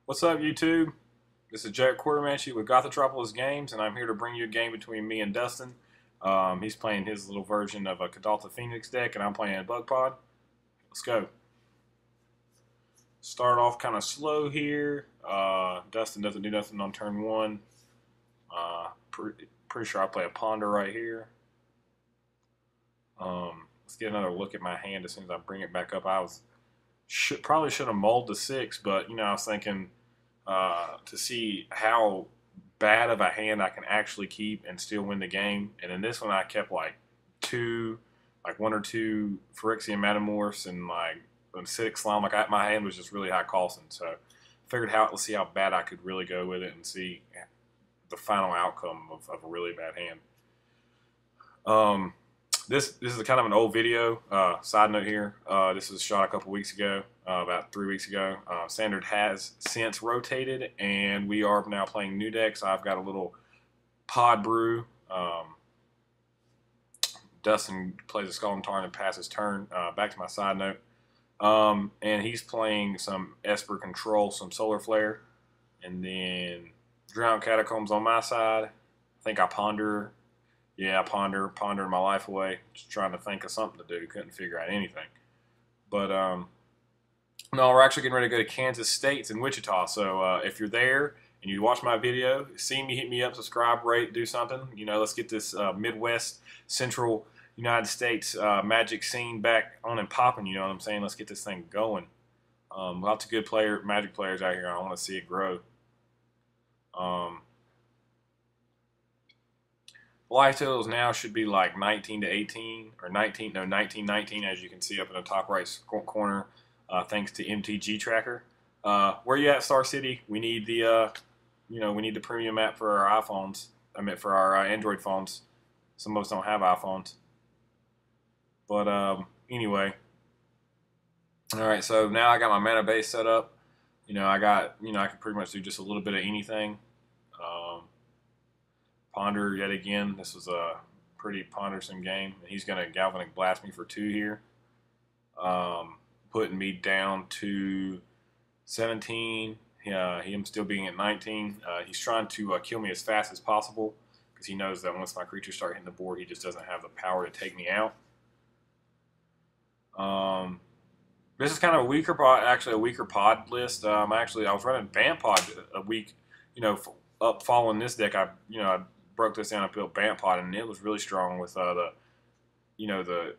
What's up, YouTube? This is Jared Quartermanship with Gothotropolis Games, and I'm here to bring you a game between me and Dustin. He's playing his little version of a Kuldotha Phoenix deck, and I'm playing a Bug Pod. Let's go. Start off kind of slow here. Dustin doesn't do nothing on turn one. Pretty sure I play a Ponder right here. Let's get another look at my hand as soon as I bring it back up. Probably should have mulled the 6, but I was thinking to see how bad of a hand I can actually keep and still win the game. And in this one, I kept like one or two Phyrexian Metamorphs and like an Acidic Slime. My hand was just really high costing, so I figured let's see how bad I could really go with it and see the final outcome of a really bad hand. This is kind of an old video. Side note here, this was shot a couple weeks ago, about 3 weeks ago. Standard has since rotated, and we are now playing new decks. I've got a little Pod Brew. Dustin plays a Skull and Tarn and passes turn. Back to my side note. And he's playing some Esper Control, some Solar Flare, and then Drowned Catacombs on my side. I think I Ponder. Yeah, pondering my life away, just trying to think of something to do. Couldn't figure out anything. But, no, we're actually getting ready to go to Kansas State in Wichita. So if you're there and you watch my video, see me, hit me up, subscribe, rate, do something. Let's get this Midwest, Central United States Magic scene back on and popping, you know what I'm saying? Let's get this thing going. Lots of good Magic players out here. I want to see it grow. Life totals now should be like 19 to 18, or 19, as you can see up in the top right corner, thanks to MTG Tracker. Where you at, Star City? We need the, we need the premium app for our iPhones. I meant for our Android phones. Some of us don't have iPhones. But anyway, all right. So now I got my mana base set up. I can pretty much do just a little bit of anything. Ponder yet again. This was a pretty pondersome game. He's going to Galvanic Blast me for 2 here, putting me down to 17. Him still being at 19. He's trying to kill me as fast as possible because he knows that once my creatures start hitting the board, he just doesn't have the power to take me out. This is kind of a weaker pod list. I was running Vamp Pod a week, following this deck. I broke this down. I built Vamp Pod, and it was really strong with Venser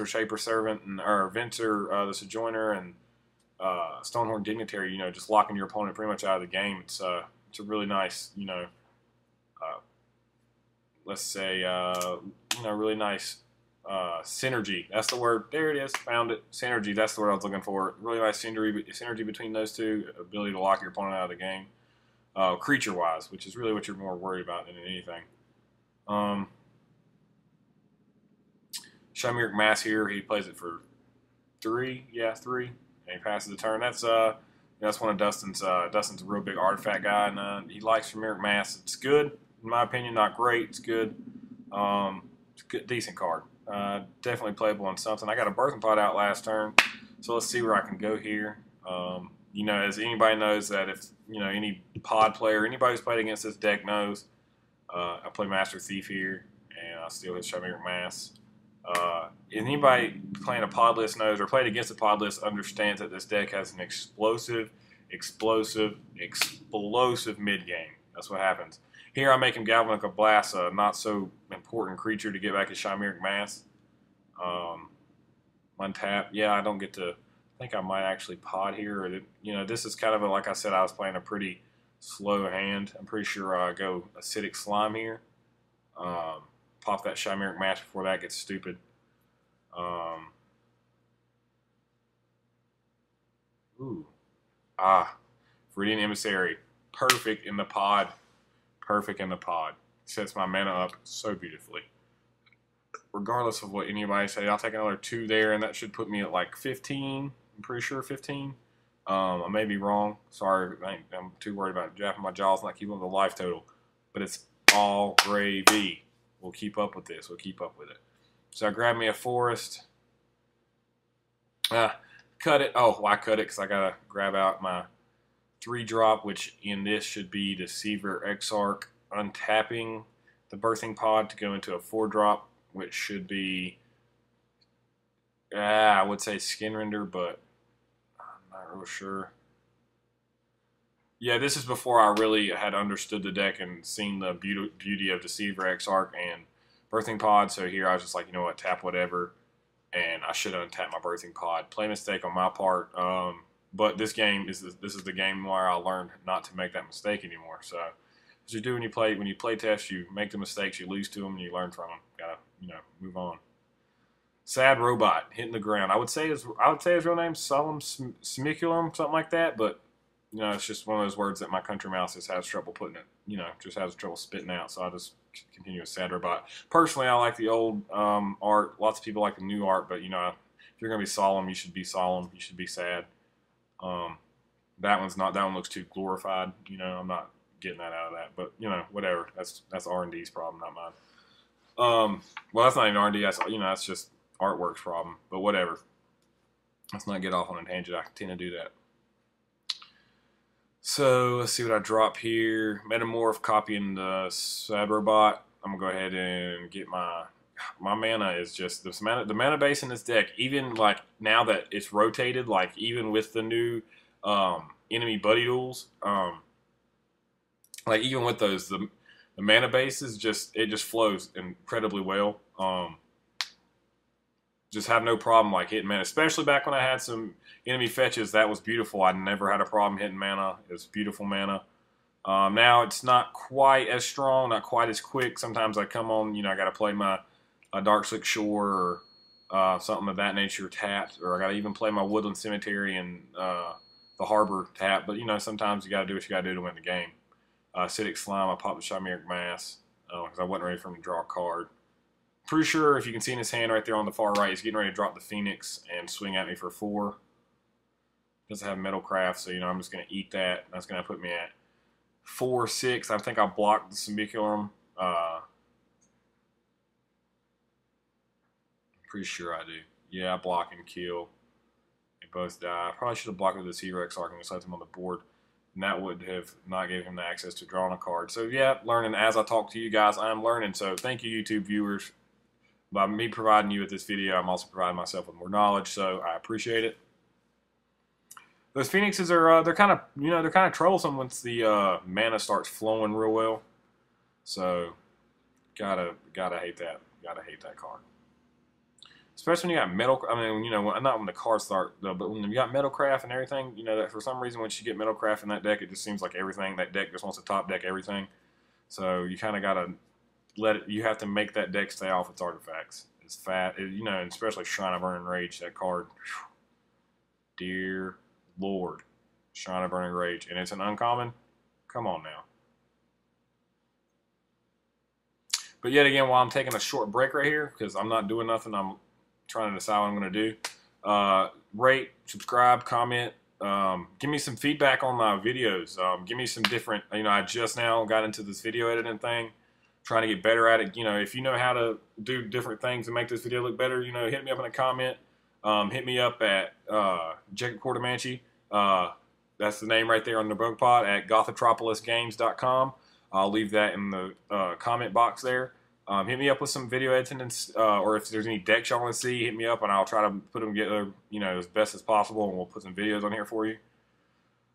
Shaper Servant or Venser the Sojourner and Stonehorn Dignitary. Just locking your opponent pretty much out of the game. It's a really nice, let's say, really nice synergy. That's the word. There it is. Found it. Synergy. That's the word I was looking for. Really nice synergy between those two. Ability to lock your opponent out of the game. Creature-wise, which is really what you're more worried about than anything. Chimeric Mass here. He plays it for 3. Yeah, 3. And he passes the turn. That's one of Dustin's. Dustin's a real big artifact guy, and he likes Chimeric Mass. It's good, in my opinion. Not great. It's good. It's a good, decent card. Definitely playable on something. I got a Birthing Pod out last turn, so let's see where I can go here. As anybody knows that if, any pod player, anybody who's played against this deck knows, I play Master Thief here, and I steal his Chimeric Mass. Anybody playing a pod list knows, or played against a pod list understands that this deck has an explosive mid-game. That's what happens. Here I make him Galvanic Blast, a not so important creature to get back his Chimeric Mass. Untap. Yeah, I don't get to... I think I might actually pod here. Or this is kind of like I said, I was playing a pretty slow hand. I'm pretty sure I go Acidic Slime here. Pop that Chimeric Mass before that gets stupid. Viridian Emissary. Perfect in the pod. Perfect in the pod. Sets my mana up so beautifully. Regardless of what anybody say, I'll take another 2 there, and that should put me at like 15. I'm pretty sure 15. I may be wrong. Sorry, I'm too worried about japping my jaws and not keeping up with the life total. But it's all gravy. We'll keep up with this. We'll keep up with it. So I grabbed me a forest. Cut it. Oh, why cut it? Because I got to grab out my 3-drop, which in this should be Deceiver Exarch, untapping the Birthing Pod to go into a 4-drop, which should be, I would say Skinrender, but I'm not real sure. Yeah, this is before I really had understood the deck and seen the beauty of Deceiver Exarch and Birthing Pod. So here I was just like, you know what, tap whatever, and I should have untapped my Birthing Pod. Play mistake on my part. But this is the game where I learned not to make that mistake anymore. So as you do when you play test, you make the mistakes, you lose to them, and you learn from them. Gotta move on. Sad Robot hitting the ground. I would say his real name Solemn Smiculum, something like that, but it's just one of those words that my country mouse just has trouble putting it. Just has trouble spitting out. So I just continue with Sad Robot. Personally, I like the old art. Lots of people like the new art, but if you're gonna be solemn, you should be solemn. You should be sad. That one looks too glorified. I'm not getting that out of that. But whatever. That's R&D's problem, not mine. Well, that's not even R&D. That's just artwork's problem. But whatever. Let's not get off on a tangent. I tend to do that. So let's see what I drop here. Metamorph, copying the Sad Robot. I'm gonna go ahead and get my mana is just the mana base in this deck. Even like now that it's rotated, like even with the new enemy buddy duels, like even with those, the mana base is just flows incredibly well. Just have no problem like hitting mana, especially back when I had some enemy fetches. That was beautiful. I never had a problem hitting mana. It's beautiful mana. Now it's not quite as strong, not quite as quick. Sometimes I come on, I got to play my Darkslick Shore or something of that nature tapped, or I got to even play my Woodland Cemetery and the Harbor tap. But sometimes you got to do what you got to do to win the game. Acidic Slime, I popped the Chimeric Mass because I wasn't ready for him to draw a card. Pretty sure if you can see in his hand right there on the far right, he's getting ready to drop the Phoenix and swing at me for 4. Doesn't have Metalcraft, so I'm just going to eat that. That's going to put me at 4-6. I think I blocked the Simiculum. Pretty sure I do. Yeah, I block and kill. They both die. I probably should have blocked with the Deceiver Exarch and just left him on the board. And that would have not given him the access to drawing a card. So yeah, learning as I talk to you guys, I'm learning. So thank you, YouTube viewers. By me providing you with this video, I'm also providing myself with more knowledge, so I appreciate it. Those Phoenixes are they're kind of troublesome once the mana starts flowing real well. So gotta hate that. Gotta hate that card. Especially when you got metal. I mean, not when the cards start, but when you got Metalcraft and everything. That for some reason once you get Metalcraft in that deck, it just seems like that deck just wants to top deck everything. So you kind of gotta you have to make that deck stay off its artifacts. It's fat, and especially Shrine of Burning Rage. That card, dear Lord, Shrine of Burning Rage, and it's an uncommon. Come on now. But yet again, while I'm taking a short break right here because I'm not doing nothing, I'm trying to decide what I'm going to do. Rate, subscribe, comment. Give me some feedback on my videos. Give me some different. I just now got into this video editing thing. Trying to get better at it. If you know how to do different things and make this video look better, hit me up in a comment. Hit me up at Jacob Quartermanchi. That's the name right there on the bug pod at gothatropolisgames.com. I'll leave that in the comment box there. Hit me up with some video editing, or if there's any decks y'all want to see, hit me up and I'll try to put them together, as best as possible, and we'll put some videos on here for you.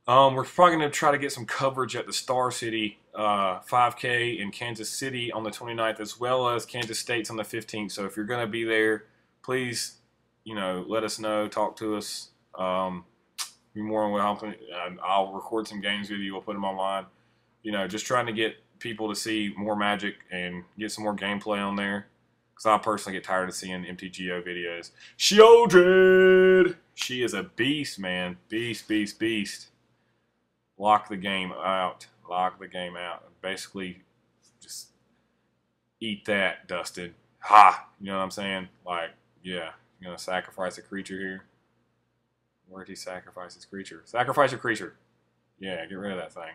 We're probably going to try to get some coverage at the Star City 5K in Kansas City on the 29th, as well as Kansas State's on the 15th. So if you're going to be there, please, let us know, talk to us. Be more than welcome. I'll record some games with you. We'll put them online. Just trying to get people to see more Magic and get some more gameplay on there. Because I personally get tired of seeing MTGO videos. Shieldred! She is a beast, man. Beast, beast, beast. Lock the game out. Lock the game out. Basically, just eat that, Dustin. Ha! You know what I'm saying? Like, yeah. You're going to sacrifice a creature here. Where'd he sacrifice his creature? Sacrifice your creature. Yeah, get rid of that thing.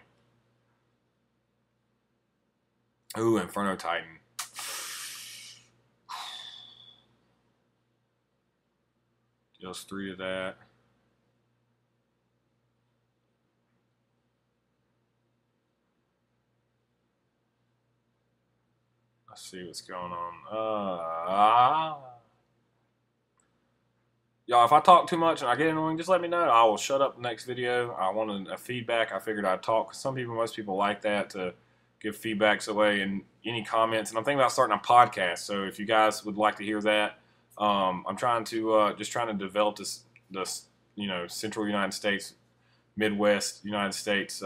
Ooh, Inferno Titan. Deals 3 of that. Let's see what's going on. Y'all, if I talk too much and I get annoying, just let me know. I will shut up the next video. I wanted a feedback. I figured I'd talk. Most people like that, to give feedbacks away and any comments. And I'm thinking about starting a podcast. So if you guys would like to hear that, I'm trying to develop this Central United States, Midwest United States